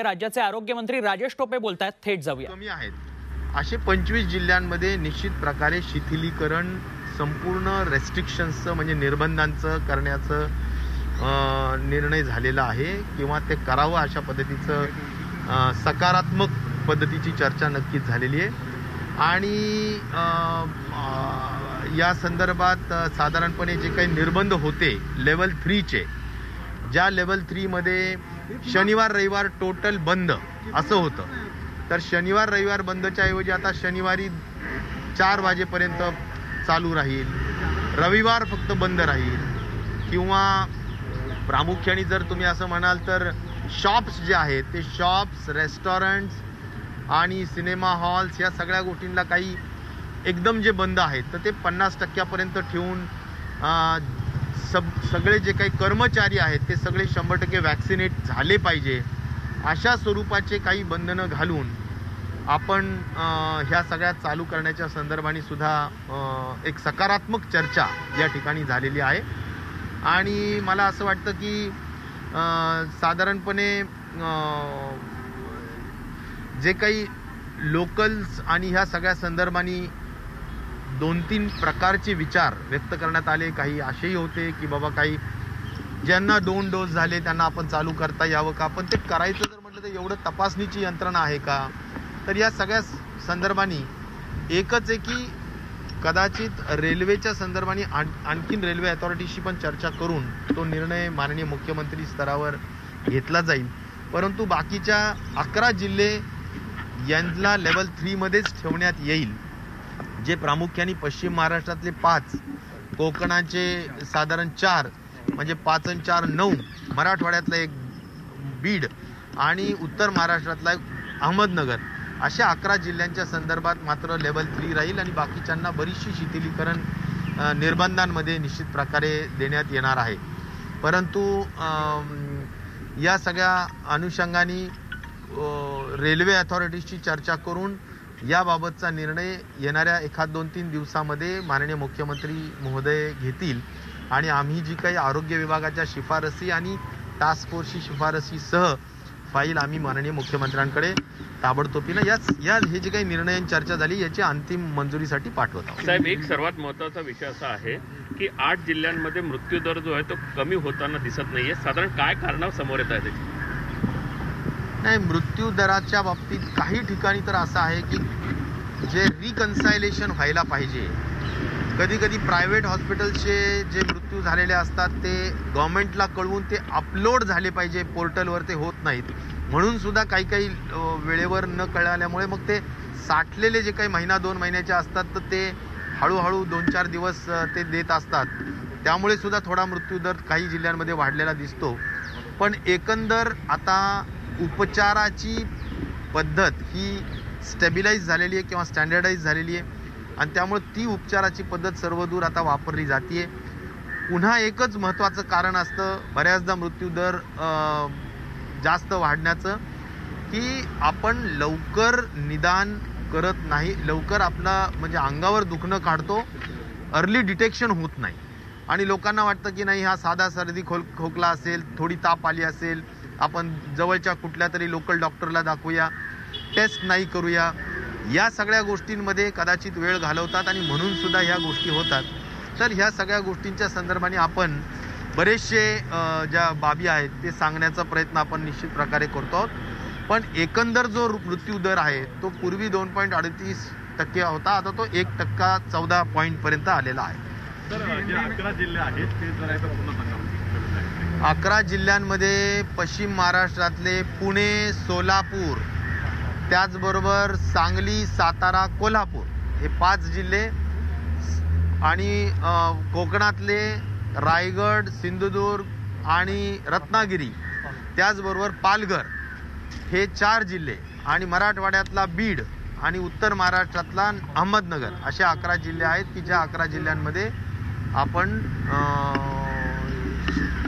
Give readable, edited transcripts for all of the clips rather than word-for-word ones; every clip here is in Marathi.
राज्याचे आरोग्यमंत्री राजेश टोपे बोलतायत, थेट जाऊया. कमी आहेत असे 25 जिल्ह्यांमध्ये निश्चित प्रकारे शिथिलीकरण, संपूर्ण रेस्ट्रिक्शन्सचं म्हणजे निर्बंधांचं करण्याचं निर्णय झालेला आहे किंवा ते करावं अशा पद्धतीचं सकारात्मक पद्धतीची चर्चा नक्कीच झालेली आहे. आणि या संदर्भात साधारणपणे जे काही निर्बंध होते लेवल 3चे, ज्या लेवल 3मध्ये शनिवार रविवार टोटल बंद असं होतं, तर शनिवार रविवार बंदच्या ऐवजी आता शनिवारी 4 वाजेपर्यंत चालू राहील, रविवार फक्त बंद राहील. किंवा प्रामुख्याने जर तुम्ही असं म्हणाल तर शॉप्स जे आहेत ते शॉप्स, रेस्टॉरंट्स आणि सिनेमा हॉल्स या सगळ्या गोष्टींना काही एकदम जे बंद आहेत तर ते 50% ठेवून सगळे जे काही कर्मचारी आहेत ते सगळे 100% वॅक्सिनेट झाले पाहिजे अशा स्वरूपाचे काही बंधनं घालून आपण ह्या सगळ्या चालू करण्याच्या संदर्भाने सुद्धा एक सकारात्मक चर्चा या ठिकाणी झालेली आहे. आणि मला असं वाटतं की साधारणपणे जे काही लोकल्स आणि ह्या सगळ्या संदर्भाने 2-3 प्रकारचे विचार व्यक्त करण्यात आले. काही असेही होते की बाबा काही ज्यांना 2 डोस झाले त्यांना आपण चालू करता यावं का, पण ते करायचं जर म्हटलं तर एवढं तपासणीची यंत्रणा आहे का. तर या सगळ्या संदर्भाने एकच आहे की कदाचित रेल्वेच्या संदर्भाने आणखीन रेल्वे अथॉरिटीशी पण चर्चा करून तो निर्णय माननीय मुख्यमंत्री स्तरावर घेतला जाईल. परंतु बाकीच्या 11 जिल्हे यांना लेवल 3मध्येच ठेवण्यात येईल, जे प्रामुख्याने पश्चिम महाराष्ट्रातले 5, कोकणाचे साधारण 4 म्हणजे 5 आणि 4 9, मराठवाड्यातला 1 बीड आणि उत्तर महाराष्ट्रातला 1 अहमदनगर, अशा 11 जिल्ह्यांच्या संदर्भात मात्र लेवल 3 राहील आणि बाकीच्यांना बरीचशी शिथिलीकरण निर्बंधांमध्ये निश्चित प्रकारे देण्यात येणार आहे. परंतु या सगळ्या अनुषंगाने रेल्वे अथॉरिटीजची चर्चा करून याबाबतचा निर्णय येणाऱ्या 1-2-3 दिवसामध्ये माननीय मुख्यमंत्री महोदय घेतील. आणि आम्ही जी काही आरोग्य विभागाच्या शिफारसी आणि टास्क फोर्सची शिफारसीसह फाईल आम्ही माननीय मुख्यमंत्र्यांकडे ताबडतोबीनं या हे जे काही निर्णय चर्चा झाली याची अंतिम मंजुरीसाठी पाठवत आहोत. साहेब, एक सर्वात महत्त्वाचा विषय असा आहे की 8 जिल्ह्यांमध्ये मृत्यूदर जो आहे तो कमी होताना दिसत नाहीये. साधारण काय कारणावर समोर येत आहे त्याची? नाही, मृत्यू दराच्या बाबतीत काही ठिकाणी तर असं आहे की जे रिकन्सायलेशन व्हायला पाहिजे, कधी कधी प्रायव्हेट हॉस्पिटलचे जे मृत्यू झालेले असतात ते गव्हर्नमेंटला कळवून ते अपलोड झाले पाहिजे पोर्टलवर, ते होत नाहीत. म्हणून सुद्धा काही काही वेळेवर न कळाल्यामुळे मग ते साठलेले जे काही 1-2 महिन्याचे असतात तर ते हळूहळू 2-4 दिवस ते देत असतात. त्यामुळे सुद्धा थोडा मृत्यूदर काही जिल्ह्यांमध्ये वाढलेला दिसतो. पण एकंदर आता उपचाराची पद्धत ही स्टेबिलाइज झालेली आहे किंवा स्टँडर्डाइज झालेली आहे आणि त्यामुळे ती उपचाराची पद्धत सर्वदूर आता वापरली जाते. पुन्हा एकच महत्त्वाचं कारण असतं बऱ्याचदा मृत्यूदर जास्त वाढण्याचं, की आपण लवकर निदान करत नाही, लवकर आपला म्हणजे अंगावर दुखणं काढतो, अर्ली डिटेक्शन होत नाही. आणि लोकांना वाटतं की नाही हा साधा सर्दी खोकला असेल, थोडी ताप आली असेल, आपण जवळच्या कुठल्या तरी लोकल डॉक्टरला दाखवूया, टेस्ट नाही करूया, या सगळ्या गोष्टींमध्ये कदाचित वेळ घालवतात आणि म्हणून सुद्धा ह्या गोष्टी होतात. तर ह्या सगळ्या गोष्टींच्या संदर्भाने आपण बरेचसे ज्या बाबी आहेत ते सांगण्याचा प्रयत्न आपण निश्चित प्रकारे करतो आहोत. पण एकंदर जो मृत्यू दर आहे तो पूर्वी 2.38% होता, आता तो 1% 14 पॉईंटपर्यंत आलेला आहे. तर जे 11 जिल्हे आहेत ते जरा पुन्हा सांगा. 11 जिल्ह्यांमध्ये पश्चिम महाराष्ट्रातले पुणे, सोलापूर, त्याचबरोबर सांगली, सातारा, कोल्हापूर हे 5 जिल्हे आणि कोकणातले रायगड, सिंधुदुर्ग आणि रत्नागिरी, त्याचबरोबर पालघर हे 4 जिल्हे आणि मराठवाड्यातला बीड आणि उत्तर महाराष्ट्रातला अहमदनगर असे 11 जिल्हे आहेत की ज्या 11 जिल्ह्यांमध्ये आपण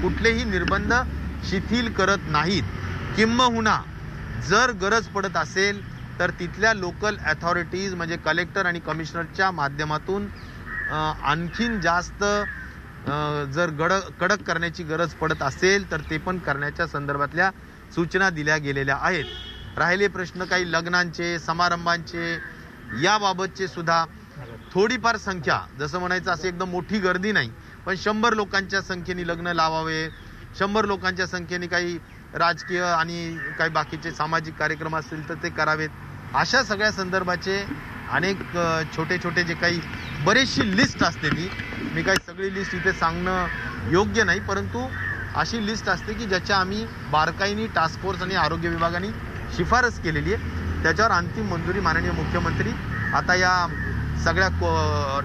कुठलेही निर्बंध शिथिल करत नाहीत. किंबहुना जर गरज पडत असेल तर तिथल्या लोकल अथॉरिटीज म्हणजे कलेक्टर आणि कमिशनरच्या माध्यमातून आणखीन जास्त जर कडक करण्याची गरज पडत असेल तर ते पण करण्याच्या संदर्भातल्या सूचना दिल्या गेलेल्या आहेत. राहिले प्रश्न काही लग्नांचे, समारंभांचे, याबाबतचे सुद्धा थोडीफार संख्या, जसं म्हणायचं असं एकदम मोठी गर्दी नाही, पण 100 लोकांच्या संख्येने लग्न लावावे, 100 लोकांच्या संख्येने काही राजकीय आणि काही बाकीचे सामाजिक कार्यक्रम असतील तर ते करावेत. अशा सगळ्या संदर्भाचे अनेक छोटे छोटे जे काही बरीचशी लिस्ट असते, ती मी काही सगळी लिस्ट इथे सांगणं योग्य नाही, परंतु अशी लिस्ट असते की ज्याच्या आम्ही बारकाईने टास्क फोर्स आणि आरोग्य विभागाने शिफारस केलेली आहे. त्याच्यावर अंतिम मंजुरी माननीय मुख्यमंत्री आता या सगळ्या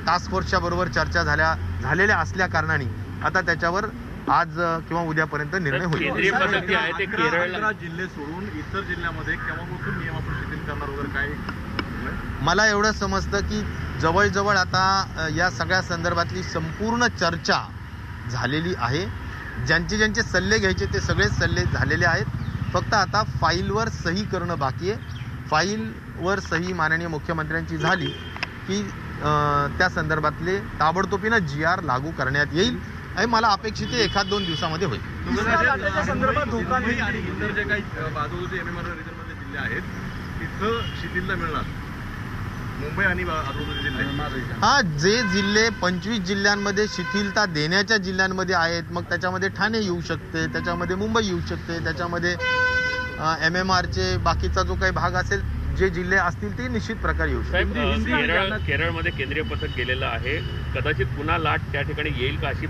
टास्क फोर्सच्या बरोबर चर्चा झालेल्या असल्या कारणाने आता त्याच्यावर आज किंवा उद्यापर्यंत निर्णय होईल. केंद्रीय पथक जे आहे ते केरळ 11 जिल्हे सोडून इतर जिल्ह्यामध्ये केव्हापासून नियम आपण शिथिल करणार वगैरे काय? मला एवढं समजतं की जवळजवळ आता या सगळ्या संदर्भातली संपूर्ण चर्चा झालेली आहे. ज्यांचे सल्ले घ्यायचे ते सगळेच सल्ले झालेले आहेत. फक्त आता फाईलवर सही करणं बाकी आहे. फाईलवर सही माननीय मुख्यमंत्र्यांची झाली की त्या संदर्भातले ताबडतोबीनं GR लागू करण्यात येईल आणि मला अपेक्षित आहे 1-2 दिवसामध्ये होईल. संदर्भात धोका नाही आणि इतर जे काही बाजूचे MMR रिजनमधले जिल्हे आहेत तिथं शिथिलता मिळणार. मुंबई आणि आजूबाजूचे जिल्हे, हा, जे जिल्हे 25 जिल्ह्यांमध्ये शिथिलता देण्याच्या जिल्ह्यांमध्ये आहेत, मग त्याच्यामध्ये ठाणे येऊ शकते, त्याच्यामध्ये मुंबई येऊ शकते, त्याच्यामध्ये MMRचे बाकीचा जो काही भाग असेल, जे जिल्हे असतील ते निश्चित प्रकारे येऊ शकते. साहेब, केरळमध्ये केंद्रीय पथक गेलेलं आहे. कदाचित पुन्हा लाट त्या ठिकाणी येईल का अशी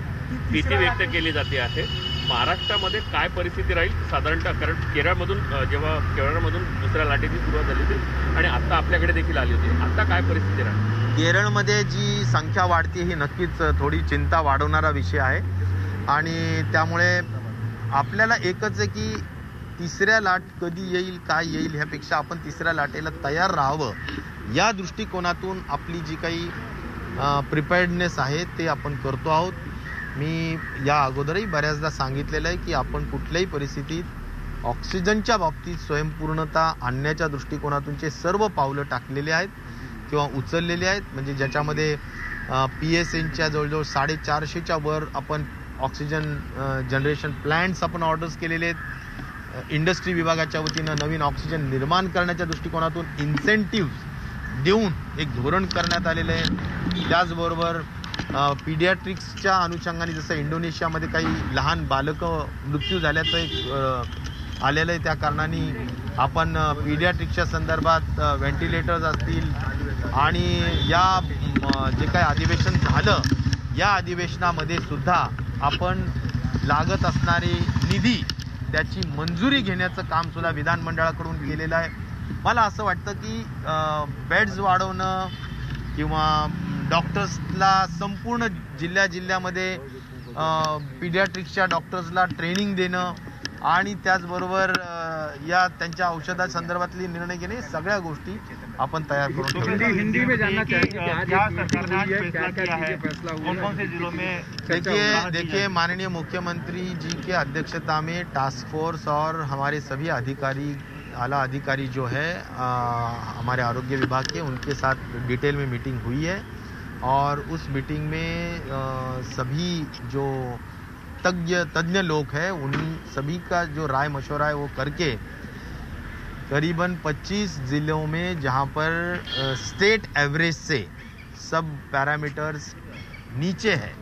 भीती व्यक्त केली जाते आहे. महाराष्ट्रामध्ये काय परिस्थिती राहील साधारणतः? कारण केरळमधून दुसऱ्या लाटेची सुरुवात झाली होती आणि आता आपल्याकडे देखील आली होती. आता काय परिस्थिती राहील? केरळमध्ये जी संख्या वाढते ही नक्कीच थोडी चिंता वाढवणारा विषय आहे आणि त्यामुळे आपल्याला एकच आहे की तिसऱ्या लाट कधी येईल, काय येईल, ह्यापेक्षा आपण तिसऱ्या लाटेला तयार राहावं या दृष्टिकोनातून आपली जी काही प्रिपेअर्डनेस आहे ते आपण करतो आहोत. मी या अगोदरही बऱ्याचदा सांगितलेलं आहे की आपण कुठल्याही परिस्थितीत ऑक्सिजनच्या बाबतीत स्वयंपूर्णता आणण्याच्या दृष्टिकोनातूनचे सर्व पावलं टाकलेले आहेत किंवा उचललेले आहेत. म्हणजे ज्याच्यामध्ये PSNच्या जवळजवळ 450च्या वर आपण ऑक्सिजन जनरेशन प्लॅन्ट्स आपण ऑर्डर्स केलेले आहेत. इंडस्ट्री विभागाच्या वतीनं नवीन ऑक्सिजन निर्माण करण्याच्या दृष्टिकोनातून इन्सेंटिव्ह देऊन एक धोरण करण्यात आलेलं आहे. त्याचबरोबर पीडियाट्रिक्सच्या अनुषंगाने जसं इंडोनेशियामध्ये काही लहान बालकं मृत्यू झाल्याचं एक आलेलं आहे, त्या कारणाने आपण पीडियाट्रिक्सच्या संदर्भात व्हेंटिलेटर्स असतील आणि या जे काही अधिवेशन झालं या अधिवेशनामध्ये सुद्धा आपण लागत असणारे निधी त्याची मंजुरी घेण्याचं काम सुद्धा विधानमंडळाकडून केलेलं आहे. मला असं वाटतं की बेड्स वाढवणं किंवा डॉक्टर्सला संपूर्ण जिल्ह्यामध्ये पीडियाट्रिक्सच्या डॉक्टर्सला ट्रेनिंग देणं आणि त्याचबरोबर या त्यांच्या औषधा संदर्भातली निर्णय घेणे, सगळ्या गोष्टी आपण तयार करून देखिए माननीय मुख्यमंत्री जी के अध्यक्षता में टास्क फोर्स और हमारे सभी अधिकारी, आला अधिकारी जो है हमारे आरोग्य विभाग के, उनके साथ डिटेल में मीटिंग हुई है और उस मीटिंग में सभी जो तज्ञ लोग हैं उन्हीं सभी का जो राय मशवरा है वो करके करीबन 25 जिलों में जहां पर स्टेट एवरेज से सब पैरामीटर्स नीचे है,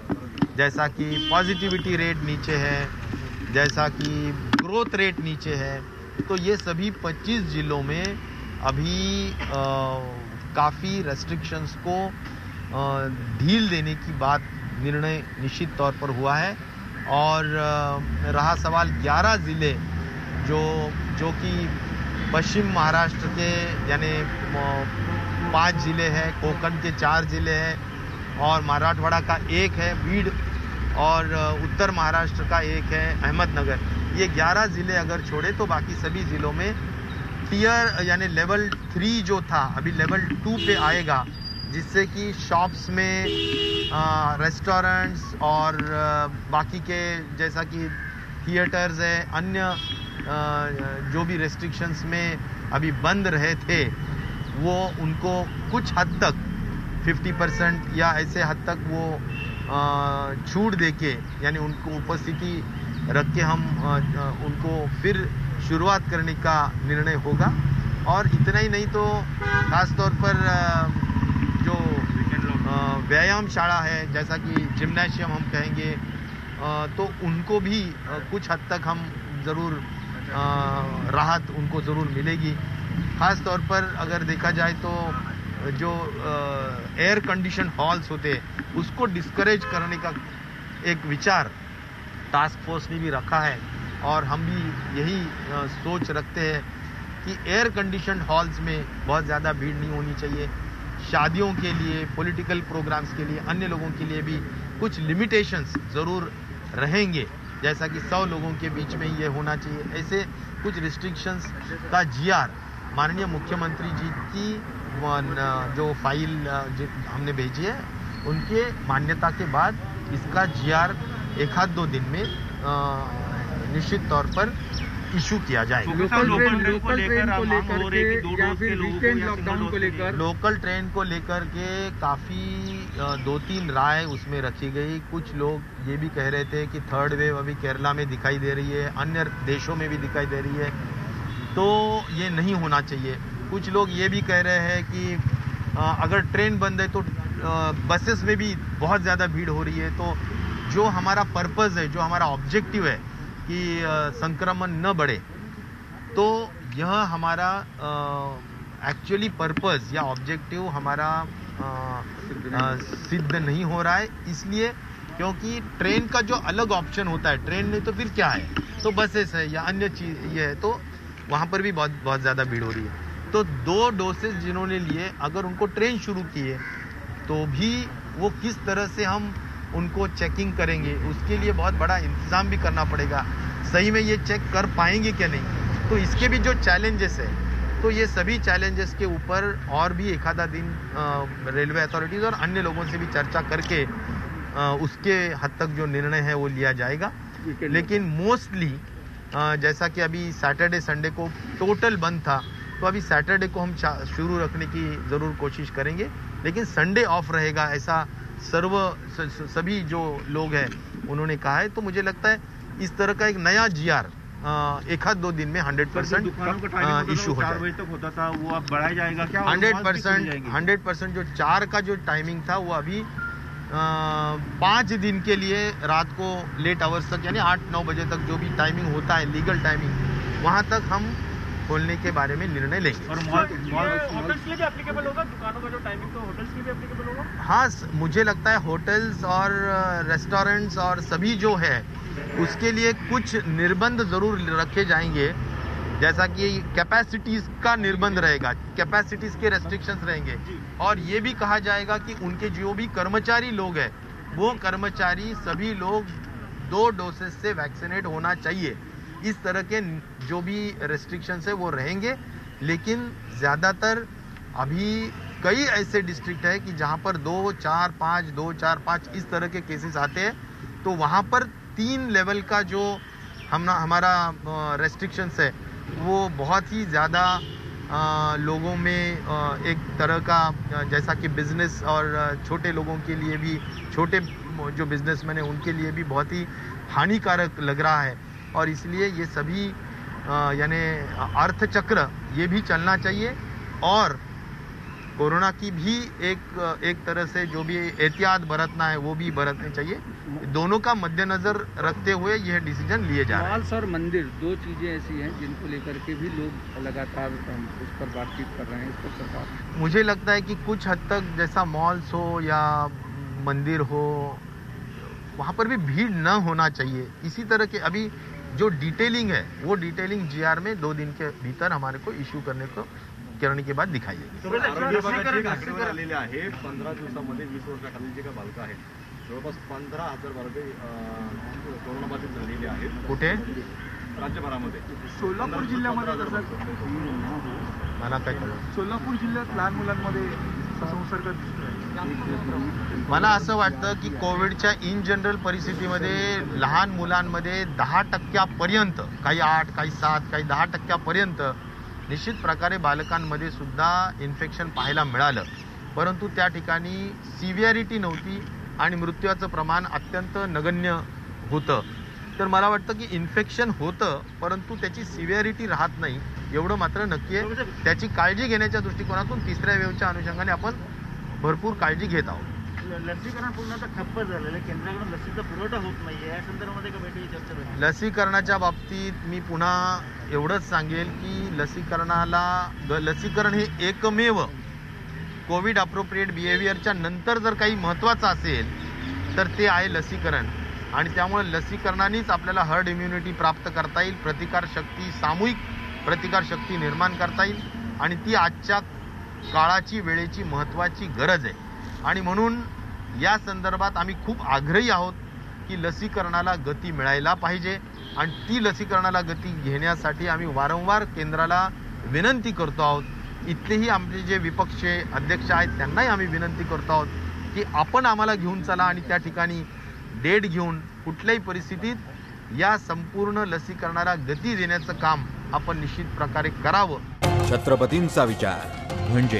जैसा कि पॉजिटिविटी रेट नीचे है, जैसा कि ग्रोथ रेट नीचे है, तो ये सभी 25 जिलों में अभी काफ़ी रेस्ट्रिक्शंस को ढील देने की बात निर्णय निश्चित तौर पर हुआ है. और रहा सवाल 11 ज़िले जो कि पश्चिम महाराष्ट्र के यानी 5 ज़िले हैं, कोंकण के 4 ज़िले हैं और मराठवाड़ा का 1 है बीड और उत्तर महाराष्ट्र का 1 है अहमदनगर. ये 11 ज़िले अगर छोड़े तो बाकी सभी ज़िलों में टियर यानी लेवल 3 जो था अभी लेवल 2 पे आएगा, जिससे कि शॉप्स में रेस्टोरेंट्स और बाकी के जैसा कि थिएटर्स है, अन्य जो भी रेस्ट्रिक्शंस में अभी बंद रहे थे वो उनको कुछ हद तक 50% या ऐसे हद तक वो छूट देके यानी उनको उपस्थिति रख के हम उनको फिर शुरुआत करने का निर्णय होगा। और इतना ही नहीं तो खास तौर पर जो व्यायाम शाला है, जैसा कि जिम्नेशियम हम कहेंगे, तो उनको भी कुछ हद तक हम ज़रूर राहत उनको ज़रूर मिलेगी। खास तौर पर अगर देखा जाए तो जो एयर कंडीशन हॉल्स होते हैं उसको डिस्करेज करने का एक विचार टास्क फोर्स ने भी रखा है, और हम भी यही सोच रखते हैं कि एयर कंडीशन हॉल्स में बहुत ज़्यादा भीड़ नहीं होनी चाहिए। शादियों के लिए, पॉलिटिकल प्रोग्राम्स के लिए, अन्य लोगों के लिए भी कुछ लिमिटेशंस ज़रूर रहेंगे, जैसा कि 100 लोगों के बीच में ये होना चाहिए। ऐसे कुछ रिस्ट्रिक्शंस का जीआर माननीय मुख्यमंत्री जी की जो फाइल हमने भेजी है उनके मान्यता के बाद इसका जीआर 1-2 दिन में निश्चित तौर पर इशू किया जाएगा। लोकल ट्रेन को लेकर के काफ़ी 2-3 राय उसमें रखी गई। कुछ लोग ये भी कह रहे थे कि थर्ड वेव अभी केरला में दिखाई दे रही है, अन्य देशों में भी दिखाई दे रही है, तो ये नहीं होना चाहिए। कुछ लोग ये भी कह रहे हैं कि अगर ट्रेन बंद है तो बसेस में भी बहुत ज़्यादा भीड़ हो रही है। तो जो हमारा पर्पस है, जो हमारा ऑब्जेक्टिव है कि संक्रमण न बढ़े, तो यह हमारा एक्चुअली पर्पस या ऑब्जेक्टिव हमारा सिद्ध नहीं हो रहा है। इसलिए क्योंकि ट्रेन का जो अलग ऑप्शन होता है, ट्रेन में तो फिर क्या है, तो बसेस है या अन्य चीज ये है, तो वहाँ पर भी बहुत ज़्यादा भीड़ हो रही है। तो 2 डोसेज जिन्होंने लिए, अगर उनको ट्रेन शुरू किए तो भी वो किस तरह से हम उनको चेकिंग करेंगे, उसके लिए बहुत बड़ा इंतजाम भी करना पड़ेगा। सही में ये चेक कर पाएंगे क्या नहीं, तो इसके भी जो चैलेंजेस है, तो ये सभी चैलेंजेस के ऊपर और भी 1-आधा दिन रेलवे अथॉरिटीज़ और अन्य लोगों से भी चर्चा करके उसके हद तक जो निर्णय है वो लिया जाएगा। लेकिन मोस्टली जैसा कि अभी सैटरडे संडे को टोटल बंद था, तो अभी सैटरडे को हम शुरू रखने की ज़रूर कोशिश करेंगे, लेकिन संडे ऑफ रहेगा, ऐसा सभी जो लोग हैं उन्होंने कहा है। तो मुझे लगता है इस तरह का एक नया जीआर 1-2 दिन में 100% इशू हो जाएगा। 4 बजे तक होता था, वो अब बढ़ाया जाएगा क्या? 100% जो 4 का जो टाइमिंग था वो अभी 5 दिन के लिए रात को लेट आवर्स तक, यानी 8-9 बजे तक जो भी टाइमिंग होता है, लीगल टाइमिंग, वहाँ तक हम खोलने के बारे में निर्णय लेंगे। और होटल्स के लिए भी एप्लीकेबल होगा? दुकानों का जो टाइमिंग तो होटल्स के लिए भी एप्लीकेबल होगा? हाँ, मुझे लगता है होटल्स और रेस्टोरेंट्स और सभी जो है उसके लिए कुछ निर्बंध जरूर रखे जाएंगे, जैसा कि कैपेसिटीज का निर्बंध रहेगा, कैपेसिटीज के रेस्ट्रिक्शंस रहेंगे, और ये भी कहा जाएगा कि उनके जो भी कर्मचारी लोग हैं वो कर्मचारी सभी लोग 2 डोसेज से वैक्सीनेट होना चाहिए। इस तरह के जो भी रेस्ट्रिक्शंस है वो रहेंगे। लेकिन ज़्यादातर अभी कई ऐसे डिस्ट्रिक्ट है कि जहाँ पर 2-4-5 इस तरह के केसेस आते हैं, तो वहाँ पर 3 लेवल का जो हमारा रेस्ट्रिक्शंस है वो बहुत ही ज़्यादा लोगों में एक तरह का, जैसा कि बिजनेस और छोटे लोगों के लिए भी, छोटे जो बिजनेसमैन है उनके लिए भी बहुत ही हानिकारक लग रहा है। और इसलिए ये सभी यानी अर्थचक्र ये भी चलना चाहिए, और कोरोना की भी एक तरह से जो भी एहतियात बरतना है वो भी बरतने चाहिए। दोनों का मद्देनजर रखते हुए यह डिसीजन लिए जा रहे हैं। मॉल्स और मंदिर 2 चीजें ऐसी हैं जिनको लेकर के भी लोग लगातार उस पर बातचीत कर रहे हैं। इस पर सरकार, मुझे लगता है कि कुछ हद तक जैसा मॉल्स हो या मंदिर हो, वहाँ पर भी भीड़ न होना चाहिए। इसी तरह के अभी जो डिटेलिंग है वो डिटेलिंग जीआर में 2 दिन के भीतर हमारे को इश्यू करने के बाद दिखाई देगी। आलेले आहे 15 दिवसामध्ये 20 वर्षाखालील जे काही बालकं आहेत, जवळपास 15,000 बालकं कोरोनाबाधित झालेली आहेत। कुठे? राज्यभरामध्ये। सोलापूर जिल्ह्यामध्ये मला काय कळलं? सोलापूर जिल्ह्यात लहान मुलांमध्ये संसर्ग मला असं वाटतं की कोविडच्या इन जनरल परिस्थितीमध्ये लहान मुलांमध्ये 10% काही 8, काही 7, काही 10% निश्चित प्रकारे बालकांमध्ये सुद्धा इन्फेक्शन पाहायला मिळालं, परंतु त्या ठिकाणी सिव्हिअरिटी नव्हती आणि मृत्यूचं प्रमाण अत्यंत नगण्य होतं। तर मला वाटतं की इन्फेक्शन होतं, परंतु त्याची सिव्हिअरिटी राहत नाही, एवढं मात्र नक्की आहे. त्याची काळजी घेण्याच्या दृष्टिकोनातून तिसऱ्या वेव्हच्या अनुषंगाने आपण भरपूर काळजी घेत आहोत. लसीकरण पूर्ण आता ठप्प झालेलं आहे, केंद्राकडून लसीचा पुरवठा होत नाहीये, या संदर्भामध्ये का बैठकीत चर्चा झाली? लसीकरणाच्या बाबतीत मी पुन्हा एवढंच सांगेल की लसीकरण हे एकमेव कोविड अप्रोप्रिएट बिहेवियरच्या नंतर जर काही महत्त्वाचं असेल तर ते आहे लसीकरण. आणि त्यामुळे लसीकरणानेच आपल्याला हर्ड इम्युनिटी प्राप्त करता येईल, प्रतिकारशक्ती, सामूहिक प्रतिकारशक्ती निर्माण करता येईल. आणि ती आजच्या काळाची, वेळेची महत्त्वाची गरज आहे. आणि म्हणून या संदर्भात आम्ही खूप आग्रही आहोत की लसीकरणाला गती मिळायला पाहिजे. आणि ती लसीकरणाला गती घेण्यासाठी आम्ही वारंवार केंद्राला विनंती करतो आहोत. इथलेही आमचे जे विपक्षी अध्यक्ष आहेत त्यांनाही आम्ही विनंती करतो आहोत की आपण आम्हाला घेऊन चला आणि त्या ठिकाणी डेट घेऊन कुठल्याही परिस्थितीत या संपूर्ण लसीकरणाला गती देण्याचं काम आपण निश्चित प्रकारे करावं. छत्रपतींचा विचार म्हणजे